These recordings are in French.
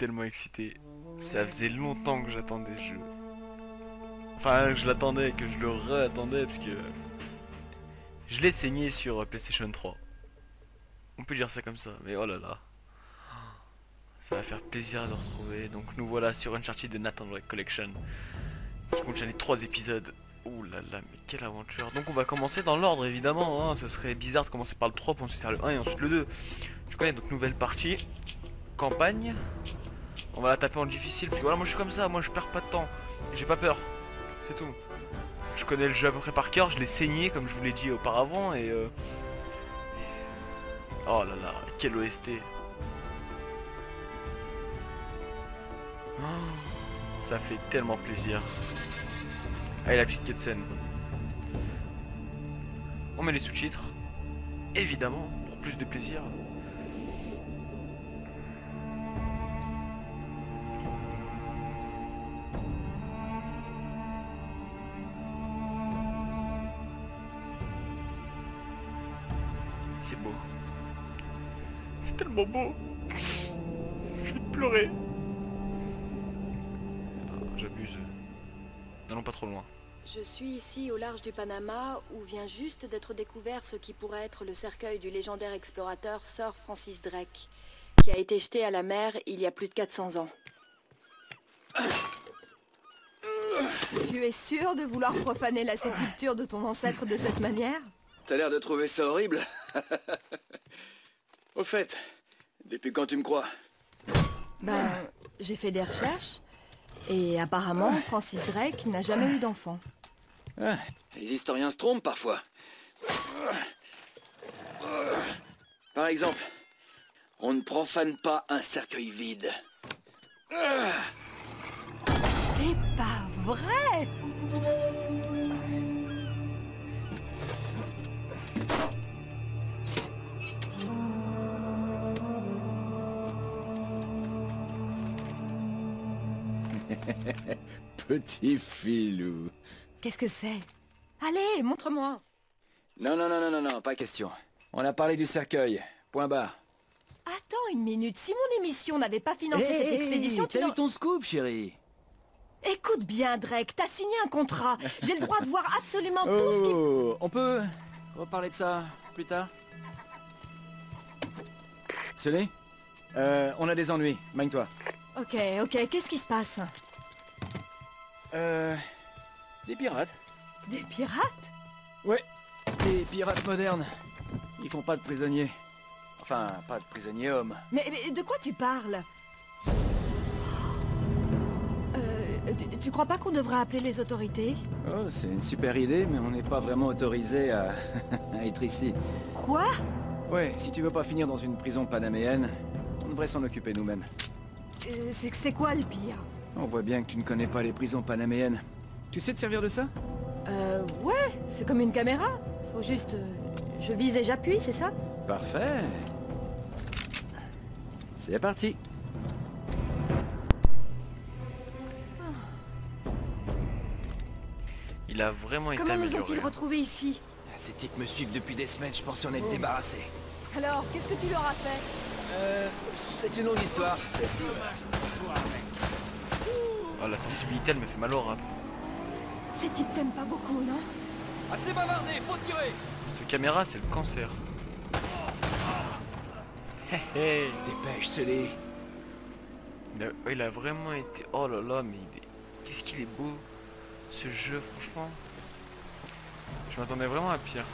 tellement excité. Ça faisait longtemps que j'attendais ce jeu. Enfin, je l'attendais, que je le re-attendais, parce que je l'ai saigné sur PlayStation 3. On peut dire ça comme ça, mais oh là là. Ça va faire plaisir de le retrouver. Donc nous voilà sur Uncharted de Nathan Drake Collection, qui contient les 3 épisodes. Ouh là là, mais quelle aventure. Donc on va commencer dans l'ordre évidemment, hein. Ce serait bizarre de commencer par le 3 pour ensuite faire le 1 et ensuite le 2. Tu connais, donc nouvelle partie. Campagne. On va la taper en difficile, puis voilà, moi je suis comme ça, moi je perds pas de temps. J'ai pas peur, c'est tout. Je connais le jeu à peu près par cœur, je l'ai saigné comme je vous l'ai dit auparavant et oh là là, quel OST. Oh, ça fait tellement plaisir. Allez, la petite cutscene. On met les sous-titres, évidemment, pour plus de plaisir. C'est beau. C'est tellement beau. Je vais pleurer. J'abuse. N'allons pas trop loin. Je suis ici au large du Panama où vient juste d'être découvert ce qui pourrait être le cercueil du légendaire explorateur Sir Francis Drake, qui a été jeté à la mer il y a plus de 400 ans. Tu es sûr de vouloir profaner la sépulture de ton ancêtre de cette manière? T'as l'air de trouver ça horrible. Au fait, depuis quand tu me crois? Ben, j'ai fait des recherches, et apparemment, Francis Drake n'a jamais eu d'enfant. Ah, les historiens se trompent parfois. Par exemple, on ne profane pas un cercueil vide. C'est pas vrai! Petit filou. Qu'est-ce que c'est? Allez, montre-moi! Non, non, non, non, non, non, pas question. On a parlé du cercueil. Point barre. Attends une minute, si mon émission n'avait pas financé cette expédition, tu t'as n'aurais... eu ton scoop, chérie. Écoute bien, Drake, t'as signé un contrat. J'ai le droit de voir absolument tout ce qui... Oh, on peut reparler de ça plus tard? Sully, on a des ennuis. Magne-toi. Ok, qu'est-ce qui se passe? Des pirates. Des pirates? Ouais, des pirates modernes. Ils font pas de prisonniers. Enfin, pas de prisonniers hommes. Mais de quoi tu parles? Tu crois pas qu'on devrait appeler les autorités? Oh, c'est une super idée, mais on n'est pas vraiment autorisé à... à être ici. Quoi? Ouais, si tu veux pas finir dans une prison panaméenne, on devrait s'en occuper nous-mêmes. C'est quoi le pire? On voit bien que tu ne connais pas les prisons panaméennes. Tu sais te servir de ça? Ouais, c'est comme une caméra. Faut juste... je vise et j'appuie, c'est ça? Parfait. C'est parti. Il a vraiment été Comment nous amélioré. ont-ils retrouvés ici? Ces types me suivent depuis des semaines, je pensais en être débarrassé. Alors, qu'est-ce que tu leur as fait? C'est une longue histoire. Oh, la sensibilité, elle me fait mal au rap. Ces types t'aiment pas beaucoup, non? Assez bavardé, faut tirer. Cette caméra, c'est le cancer. Hé hé. Dépêche, Sully. Il a vraiment été... Oh là là, mais qu'est-ce qu'il est beau, ce jeu, franchement. Je m'attendais vraiment à pire.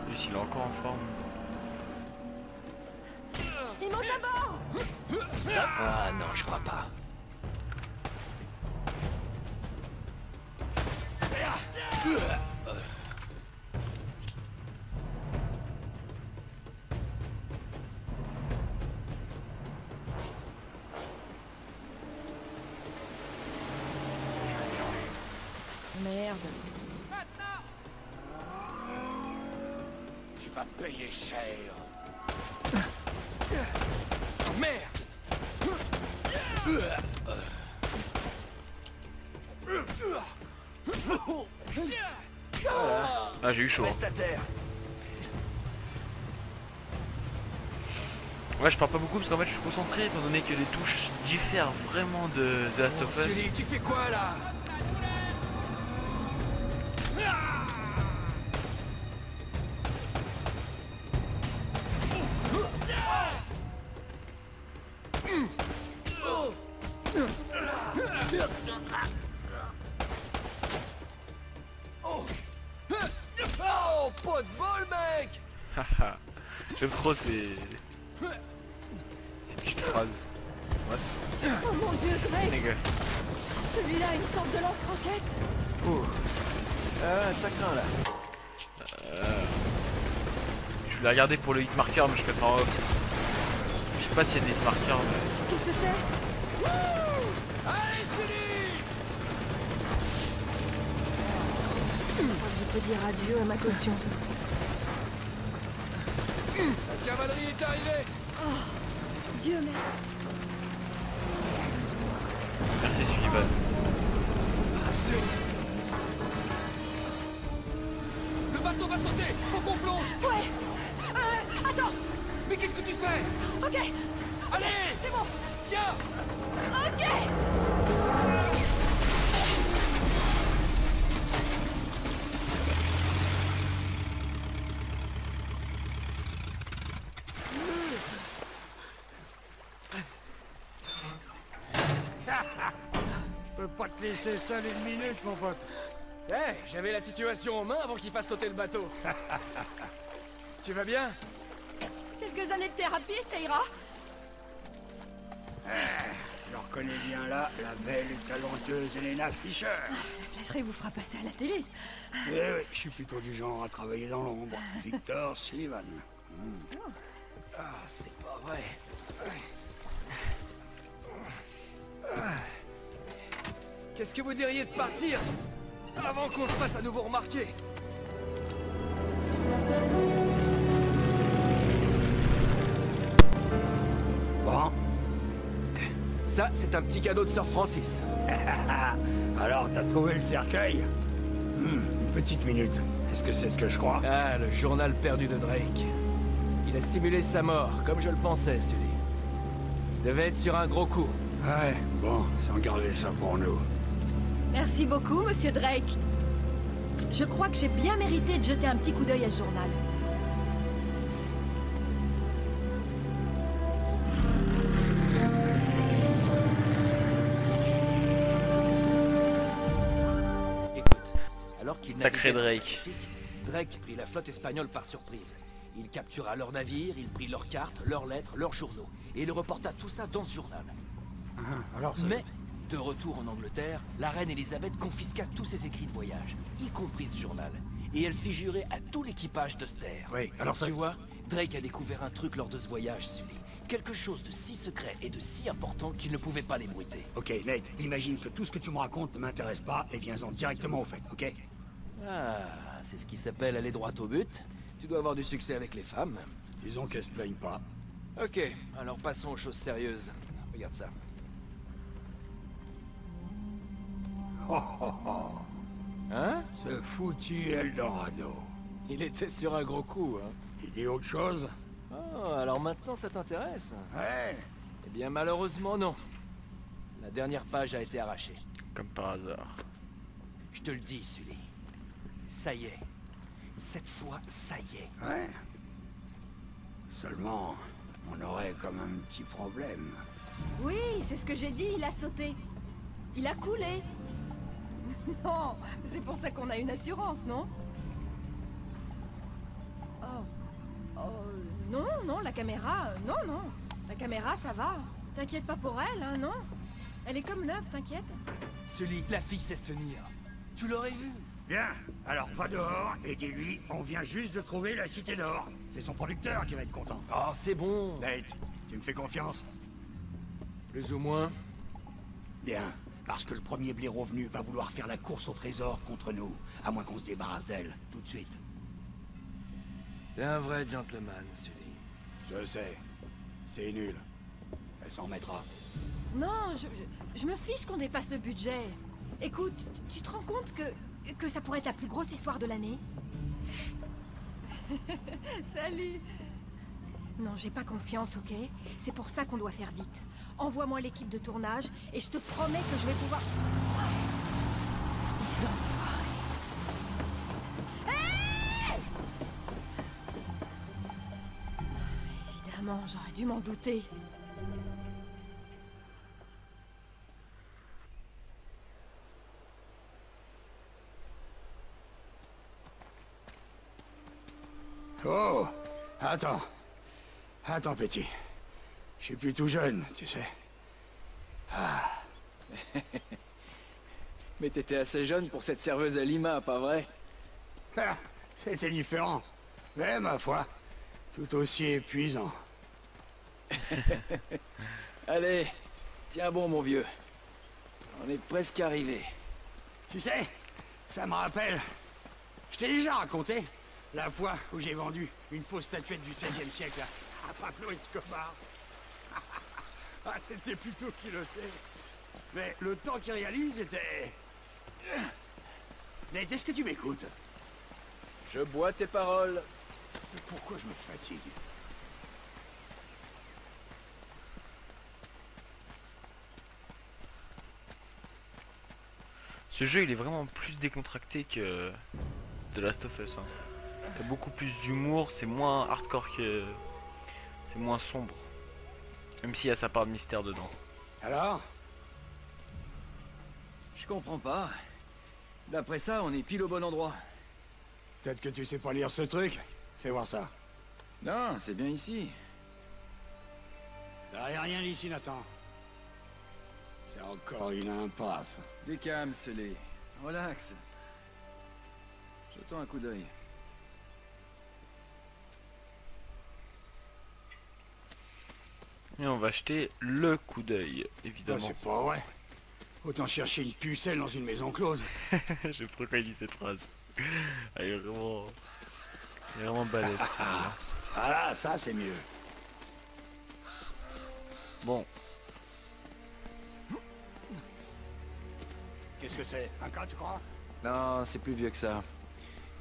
Lui, il est encore en forme. Ils montent à bord! Ah non, je crois pas. Merde. Tu vas payer cher. Merde. Ah, j'ai eu chaud. Reste à terre. Ouais, je parle pas beaucoup parce qu'en fait je suis concentré étant donné que les touches diffèrent vraiment de The Last of Us. Sully, tu fais quoi là? Oh, pas de bol, mec! Haha. J'aime trop ces petites phrases. What? Oh mon dieu, Les Drake! gars. Celui-là a une sorte de lance-roquette. Oh. Ah, ça craint là. Je voulais regarder pour le hit marker mais je fais ça en off. Je sais pas s'il y a des hit markers mais... Qu'est-ce que c'est? Allez, Sully! Je crois que je peux dire adieu à ma caution. La cavalerie est arrivée! Dieu merci. Merci Sullivan. Ah, zut! Le bateau va sauter! Faut qu'on plonge! Ouais. Attends. Mais qu'est-ce que tu fais? Ok. Allez! C'est bon. Tiens! Ok. Je peux pas te laisser seul une minute, mon pote. Eh, j'avais la situation en main avant qu'il fasse sauter le bateau. Tu vas bien? Quelques années de thérapie, ça ira. Je le reconnais bien là, la belle et talenteuse Elena Fisher. La flatterie vous fera passer à la télé. Eh oui, je suis plutôt du genre à travailler dans l'ombre. Victor Sullivan. Ah, c'est pas vrai. Qu'est-ce que vous diriez de partir avant qu'on se fasse à nouveau remarquer? Bon, Ça, c'est un petit cadeau de Sir Francis. alors t'as trouvé le cercueil? Une petite minute. Est-ce que c'est ce que je crois? Ah, le journal perdu de Drake. Il a simulé sa mort, comme je le pensais, Sully. Il devait être sur un gros coup. Ouais, bon, sans garder ça pour nous. Merci beaucoup, monsieur Drake. Je crois que j'ai bien mérité de jeter un petit coup d'œil à ce journal. Écoute, alors qu'il Sacré naviguait dans Drake. l'Atlantique, Drake prit la flotte espagnole par surprise. Il captura leurs navires, il prit leurs cartes, leurs lettres, leurs journaux. Et il reporta tout ça dans ce journal. Alors ça... Mais, de retour en Angleterre, la reine Elisabeth confisqua tous ses écrits de voyage, y compris ce journal. Et elle fit jurer à tout l'équipage de se taire. Oui, alors ça... Tu vois, Drake a découvert un truc lors de ce voyage, Sully. Quelque chose de si secret et de si important qu'il ne pouvait pas l'ébruiter. Ok, Nate, imagine que tout ce que tu me racontes ne m'intéresse pas et viens-en directement au fait, ok? Ah, c'est ce qui s'appelle aller droit au but. Tu dois avoir du succès avec les femmes. Disons qu'elles se plaignent pas. Ok, alors passons aux choses sérieuses. Regarde ça. Oh oh oh, Hein? ce foutu Eldorado. Il était sur un gros coup, hein. Il dit autre chose? Oh, alors maintenant ça t'intéresse? Ouais. Eh bien malheureusement non. La dernière page a été arrachée. Comme par hasard. Je te le dis, Sully. Ça y est. Cette fois, ça y est. Ouais. Seulement, on aurait comme un petit problème. Oui, c'est ce que j'ai dit, il a sauté. Il a coulé. Non, c'est pour ça qu'on a une assurance, non? Oh. Non, non, la caméra, non, non. La caméra, ça va. T'inquiète pas pour elle, hein, non? Elle est comme neuve, t'inquiète. Sully, la fille sait se tenir. Tu l'aurais vu. Bien, alors va dehors et dis-lui, on vient juste de trouver la Cité d'Or. C'est son producteur qui va être content. Oh, c'est bon. Nate, tu me fais confiance? Plus ou moins. Bien, parce que le premier blaireau venu va vouloir faire la course au trésor contre nous, à moins qu'on se débarrasse d'elle, tout de suite. T'es un vrai gentleman, Sully. Je sais, c'est nul. Elle s'en mettra. Non, je me fiche qu'on dépasse le budget. Écoute, tu te rends compte que ça pourrait être la plus grosse histoire de l'année? Salut. Non, j'ai pas confiance, ok? C'est pour ça qu'on doit faire vite. Envoie-moi l'équipe de tournage et je te promets que je vais pouvoir... Les enfoirés. Hey! Évidemment, j'aurais dû m'en douter. Oh! Attends. Attends, petit. Je suis plus tout jeune, tu sais. Mais t'étais assez jeune pour cette serveuse à Lima, pas vrai? Ah, c'était différent. Mais ma foi, tout aussi épuisant. Allez, tiens bon, mon vieux. On est presque arrivé. Tu sais, ça me rappelle... Je t'ai déjà raconté la fois où j'ai vendu une fausse statuette du XVIe siècle à Pablo Escobar. Ah, c'était plutôt culotté. Mais le temps qu'il réalise était... Mais est-ce que tu m'écoutes? Je bois tes paroles. Mais pourquoi je me fatigue? Ce jeu, il est vraiment plus décontracté que The Last of Us. Hein. Il y a beaucoup plus d'humour, c'est moins hardcore que... C'est moins sombre. Même s'il y a sa part de mystère dedans. Alors? Je comprends pas. D'après ça, on est pile au bon endroit. Peut-être que tu sais pas lire ce truc? Fais voir ça. Non, c'est bien ici. Il n'y a rien ici, Nathan. C'est encore une impasse. Décamse-les. Relax. Jetons un coup d'œil. Et on va acheter le coup d'œil, Ah, évidemment. c'est pas vrai. Autant chercher une pucelle dans une maison close. Je pourquoi il dit cette phrase. Ah, il est vraiment balèze celui-là. Ah là, ça c'est mieux. Bon, Qu'est-ce que c'est? Un cas, tu crois? Non, c'est plus vieux que ça.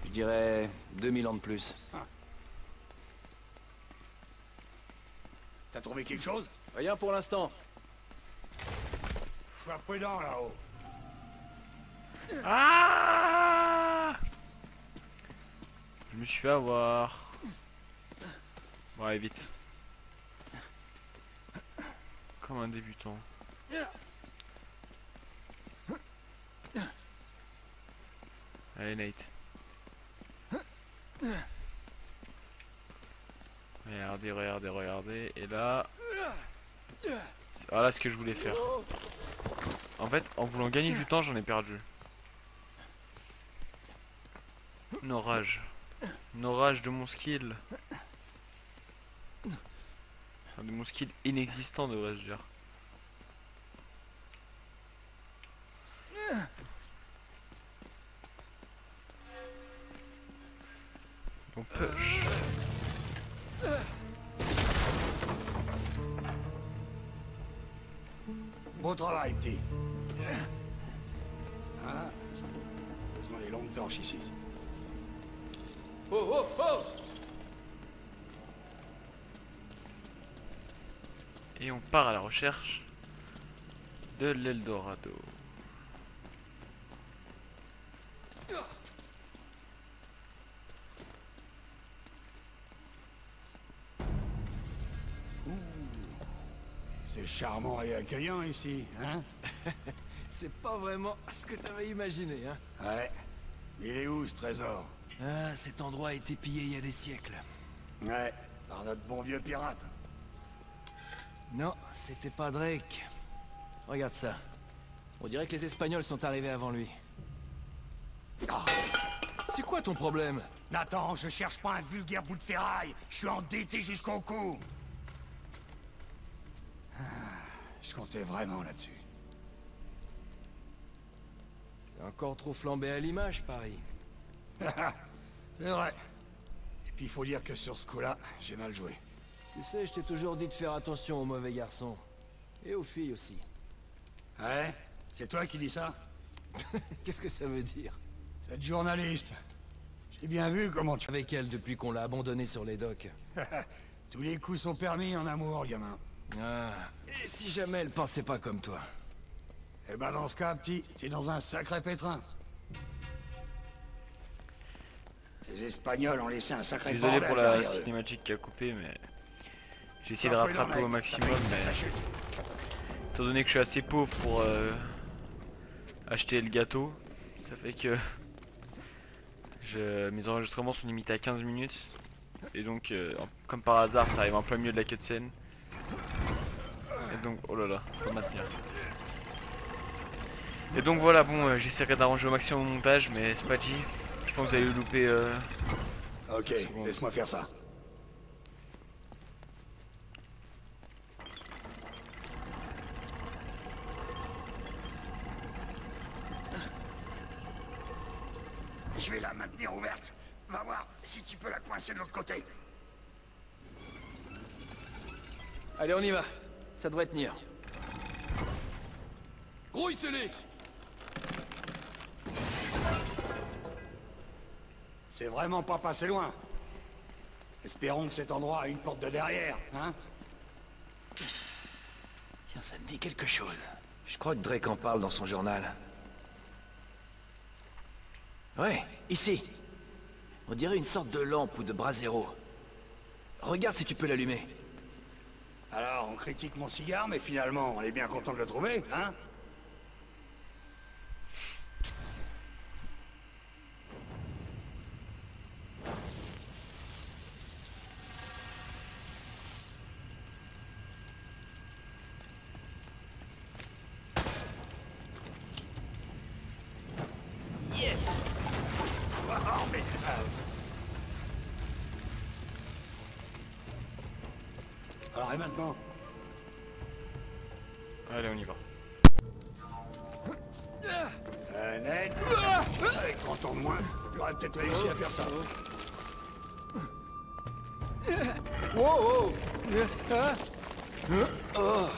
Je dirais 2000 ans de plus. T'as trouvé quelque chose? Rien pour l'instant. Sois prudent là-haut. ah je me suis fait avoir. Bon, allez vite. Comme un débutant. Allez Nate. Regardez, regardez, regardez. Et là... Voilà ce que je voulais faire. En fait, en voulant gagner du temps, j'en ai perdu. Une orage. Une orage de mon skill. Enfin, de mon skill inexistant, devrais-je dire. On push. Bon travail, petit. Ah, besoin des longues torches ici. Oh, oh, oh! Et on part à la recherche de l'Eldorado. C'est charmant et accueillant ici, hein? C'est pas vraiment ce que t'avais imaginé, hein? Ouais. Il est où ce trésor? Ah, cet endroit a été pillé il y a des siècles. Ouais, par notre bon vieux pirate. Non, c'était pas Drake. Regarde ça. On dirait que les Espagnols sont arrivés avant lui. Ah. C'est quoi ton problème? Nathan, je cherche pas un vulgaire bout de ferraille. Je suis endetté jusqu'au cou. Ah, je comptais vraiment là-dessus. T'es encore trop flambé à l'image, Paris. C'est vrai. Et puis il faut dire que sur ce coup-là, j'ai mal joué. Tu sais, je t'ai toujours dit de faire attention aux mauvais garçons. Et aux filles aussi. Ouais? C'est toi qui dis ça? Qu'est-ce que ça veut dire? Cette journaliste. J'ai bien vu comment tu... Avec elle depuis qu'on l'a abandonnée sur les docks. Tous les coups sont permis en amour, gamin. Ah, et si jamais elle pensait pas comme toi? Eh ben dans ce cas, petit, t'es dans un sacré pétrin. Ces Espagnols ont laissé un sacré Désolé bordel pour la derrière eux. cinématique qui a coupé, mais j'ai essayé de Sois prudent, rattraper au mec, maximum, t'as fait une mais sacrée chute. étant donné que je suis assez pauvre pour acheter le gâteau, ça fait que mes enregistrements sont limités à 15 minutes. Et donc, comme par hasard, ça arrive en plein milieu de la cutscene. Et donc, oh là là, faut maintenir. Et donc voilà, bon, j'essaierai d'arranger au maximum mon montage, mais c'est pas dit. Je pense que vous allez le louper. Ok, laisse-moi faire ça. Je vais la maintenir ouverte. Va voir si tu peux la coincer de l'autre côté. Allez, on y va. Ça devrait tenir. Grouille-les! C'est vraiment pas passé loin. Espérons que cet endroit a une porte de derrière, hein? Tiens, ça me dit quelque chose. Je crois que Drake en parle dans son journal. Ouais, ici. On dirait une sorte de lampe ou de brasero. Regarde si tu peux l'allumer. Alors, on critique mon cigare, mais finalement, on est bien content de le trouver, hein? Yes! Oh, mais... Alors, et maintenant? Allez, on y va. Ned, avec 30 ans de moins, j'aurais peut-être réussi à faire ça. Wow! Oh!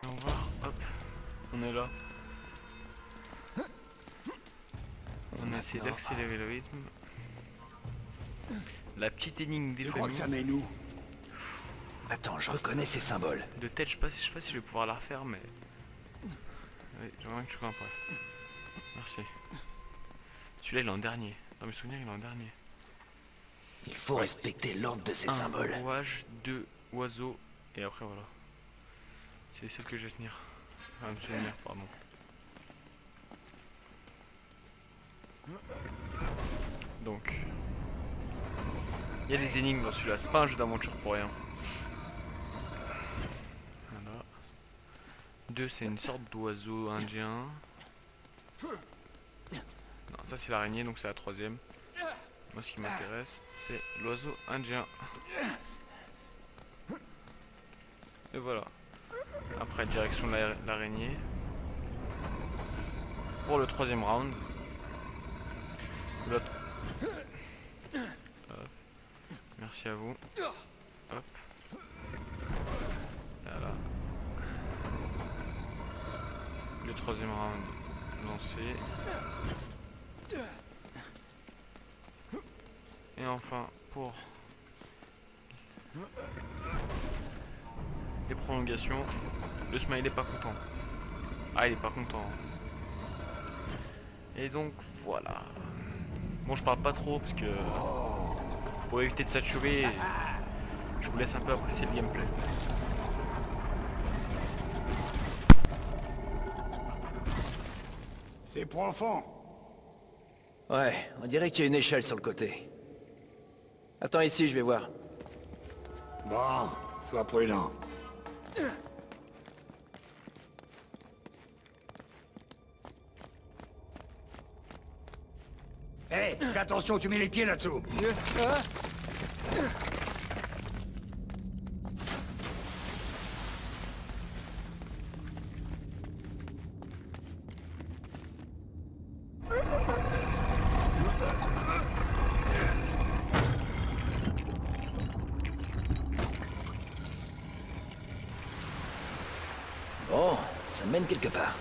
On va voir, hop, on est là. On a essayé d'accélérer le rythme. La petite énigme des Je crois que ça familles. met nous. Attends, je reconnais ces symboles. De tête, je sais pas si je vais pouvoir la refaire, mais... Oui, j'aimerais que je sois un peu. Merci. Celui-là, il est en dernier. Dans mes souvenirs, il est en dernier. Il faut respecter l'ordre de ces Un symboles. rouage, 2 oiseaux, et après voilà. C'est les seuls que je vais tenir. Enfin, me souvenir, pardon. Donc... Il y a des énigmes dans celui-là, c'est pas un jeu d'aventure pour rien. Voilà. 2 c'est une sorte d'oiseau indien. Non, ça c'est l'araignée, donc c'est la troisième. Moi ce qui m'intéresse, c'est l'oiseau indien. Et voilà. Après direction de l'araignée. Pour le troisième round. L'autre. Merci à vous. Hop. Voilà. Le troisième round lancé. Et enfin pour les prolongations, le smile est pas content. Ah, il est pas content. Et donc voilà. Bon, je parle pas trop parce que pour éviter de saturer, je vous laisse un peu apprécier le gameplay. C'est profond. Ouais, on dirait qu'il y a une échelle sur le côté. Attends ici, je vais voir. Bon, sois prudent. Hé, fais attention, tu mets les pieds là-dessous. Bon, ça mène quelque part.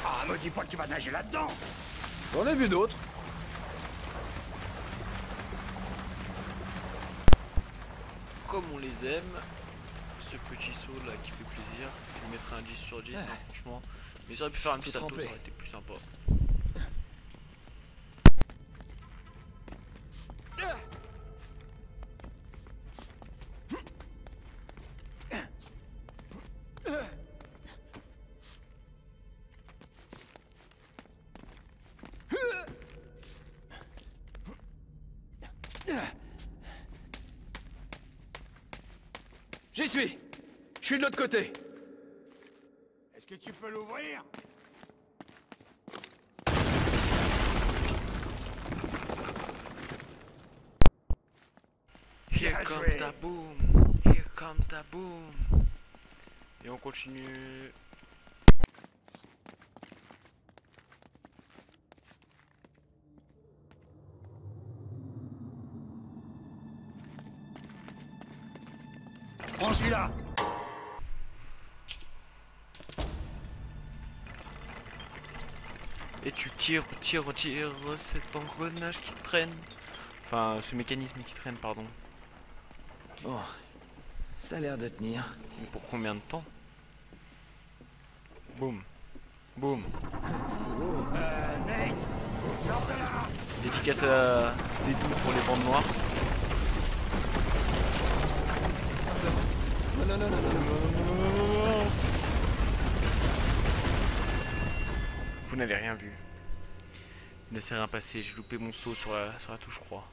Ah, me dis pas que tu vas nager là-dedans. J'en ai vu d'autres. Comme on les aime, ce petit saut là qui fait plaisir, je lui mettrai un 10 sur 10 hein, franchement. Mais j'aurais pu faire un petit salto, ça aurait été plus sympa. J'y suis. Je suis de l'autre côté. Est-ce que tu peux l'ouvrir? Here Bien comes joué. the boom, here comes the boom. Et on continue. Prends celui-là. Et tu tires, cet engrenage qui traîne. Enfin, ce mécanisme qui traîne, pardon. Bon, ça a l'air de tenir. Mais pour combien de temps? Boum. Boum. Nate, sors de là. Dédicace à Zedou pour les bandes noires. Non, non, non, non, non. Vous n'avez rien vu. Il ne s'est rien passé, j'ai loupé mon saut sur la touche croix.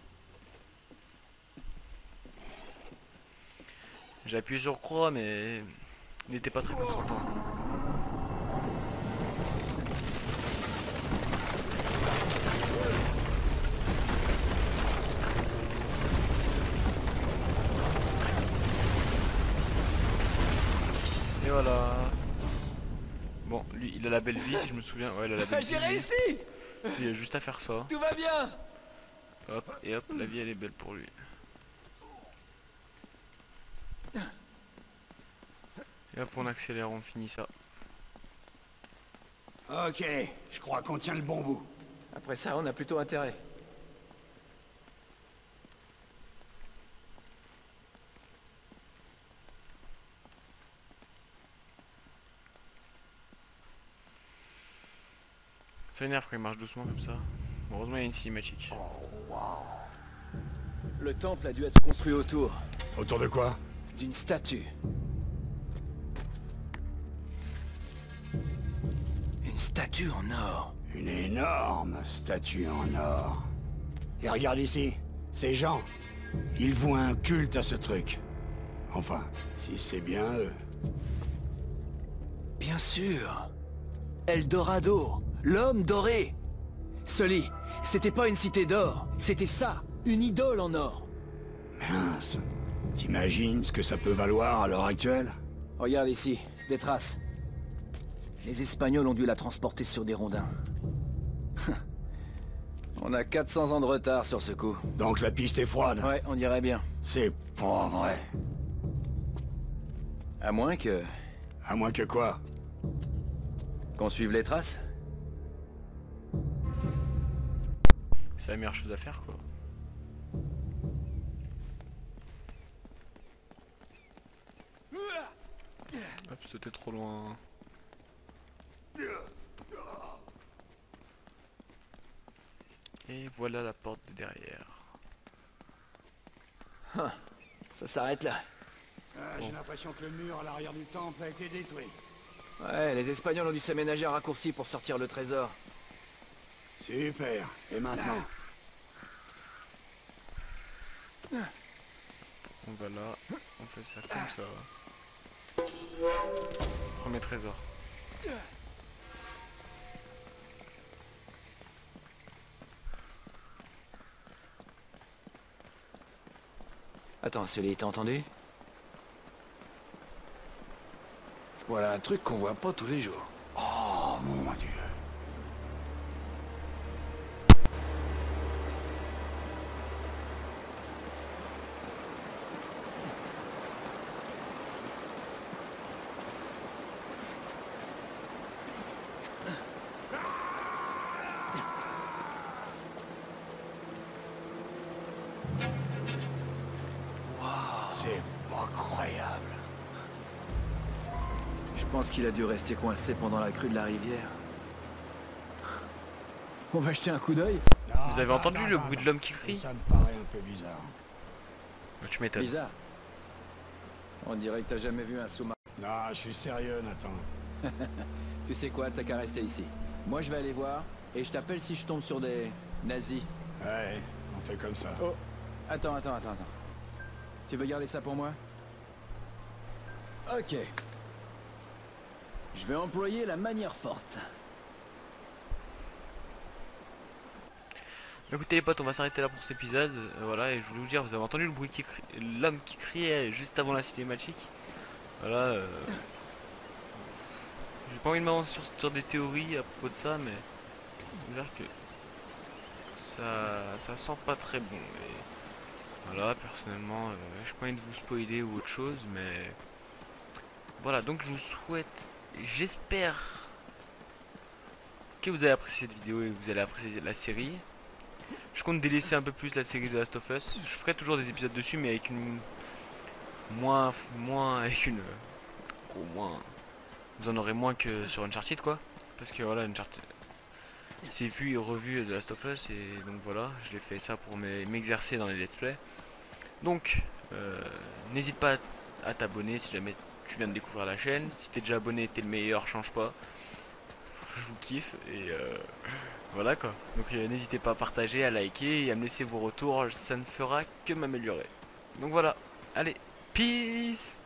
J'ai appuyé sur croix mais il n'était pas très consentant. Et voilà. Bon, lui, il a la belle vie si je me souviens. Ouais, il a la belle vie. J'ai réussi. Il a juste à faire ça. Tout va bien. Hop, et hop, la vie elle est belle pour lui. Et hop, on accélère, on finit ça. Ok, je crois qu'on tient le bon bout. Après ça, on a plutôt intérêt. Ça énerve quand il marche doucement comme ça. Bon, heureusement il y a une cinématique. Le temple a dû être construit autour Autour de quoi? d'une statue. Une statue en or. Une énorme statue en or. Et regarde ici, ces gens, ils vouent un culte à ce truc. Enfin, si c'est bien eux. Bien sûr. Eldorado, l'homme doré. Sully, c'était pas une cité d'or, c'était ça, une idole en or. Mince, t'imagines ce que ça peut valoir à l'heure actuelle? Regarde ici, des traces. Les Espagnols ont dû la transporter sur des rondins. On a 400 ans de retard sur ce coup. Donc la piste est froide? Ouais, on dirait bien. C'est pas vrai. À moins que... À moins que quoi? qu'on suive les traces. C'est la meilleure chose à faire quoi. Hop. sauter trop loin. Et voilà la porte de derrière. Ça s'arrête là. J'ai l'impression que le mur à l'arrière du temple a été détruit. Ouais, les Espagnols ont dû s'aménager un raccourci pour sortir le trésor. Super. Et maintenant? On va là, on fait ça comme ça. Premier trésor. Attends, Sully, t'as entendu? Voilà un truc qu'on voit pas tous les jours. Oh mon Dieu. C'est pas croyable. Je pense qu'il a dû rester coincé pendant la crue de la rivière. On va jeter un coup d'œil? Vous avez entendu le bruit de l'homme qui crie? Ça me paraît un peu bizarre. Tu m'étonnes. Bizarre. On dirait que t'as jamais vu un sous-marin. Non, je suis sérieux, Nathan. Tu sais quoi, t'as qu'à rester ici. Moi je vais aller voir, et je t'appelle si je tombe sur des nazis. Ouais, on fait comme ça. Oh, attends. Tu veux garder ça pour moi? Ok. Je vais employer la manière forte. Écoutez les potes, on va s'arrêter là pour cet épisode. Voilà, et je voulais vous dire, vous avez entendu le bruit qui l'homme qui criait juste avant la cinématique. Voilà. J'ai pas envie de m'avancer sur des théories à propos de ça, mais je veux dire que ça sent pas très bon. Et voilà, personnellement, j'ai pas envie de vous spoiler ou autre chose, mais voilà. Donc je vous souhaite, j'espère que vous avez apprécié cette vidéo et que vous allez apprécier la série. Je compte délaisser un peu plus la série de Last of Us. Je ferai toujours des épisodes dessus, mais avec une moins avec une au moins vous en aurez moins que sur Uncharted quoi, parce que voilà, Uncharted c'est vu et revu de Last of Us, et donc voilà, je l'ai fait ça pour m'exercer dans les let's play. Donc n'hésite pas à t'abonner si jamais tu viens de découvrir la chaîne. Si t'es déjà abonné, t'es le meilleur, change pas, je vous kiffe. Et voilà quoi. Donc n'hésitez pas à partager, à liker et à me laisser vos retours, ça ne fera que m'améliorer. Donc voilà, allez, peace.